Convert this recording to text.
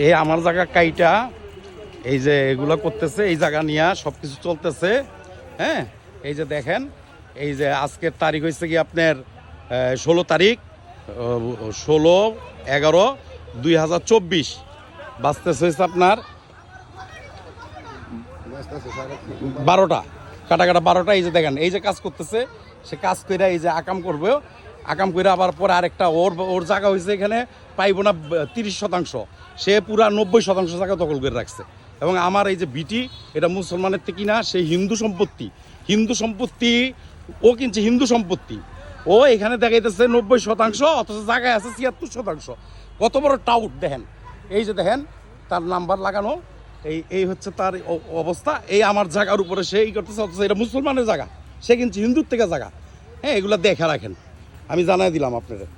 এই আমার জায়গা কাইটা এই যে এগুলো করতেছে, এই জায়গা নিয়ে সব কিছু চলতেছে। হ্যাঁ, এই যে দেখেন, এই যে আজকের তারিখ হয়েছে কি আপনার 16 তারিখ, 16/11/2024, বাঁচতেছে হয়েছে আপনার 12টা, কাটা 12টা। এই যে দেখেন, এই যে কাজ করতেছে, সে কাজ করে এই যে আকাম করবে, আকাম করে আবার পরে আরেকটা ওর জায়গা হয়েছে এখানে পাইব না 30%, সে পুরা 90% জায়গা দখল করে রাখছে। এবং আমার এই যে বিটি, এটা মুসলমানের থেকে না, সেই হিন্দু সম্পত্তি ও কিনছে, হিন্দু সম্পত্তি। ও এখানে দেখাইতেছে 90%, অথচ জায়গায় আছে 76%। কত বড় টাউট দেখেন, এই যে দেখেন তার নাম্বার লাগানো, এই হচ্ছে তার অবস্থা। এই আমার জায়গার উপরে সে এই করতেছে, অথচ এটা মুসলমানের জায়গা, সে কিনছে হিন্দুর থেকে জায়গা। হ্যাঁ, এগুলো দেখে রাখেন, আমি জানাই দিলাম আপনাদের।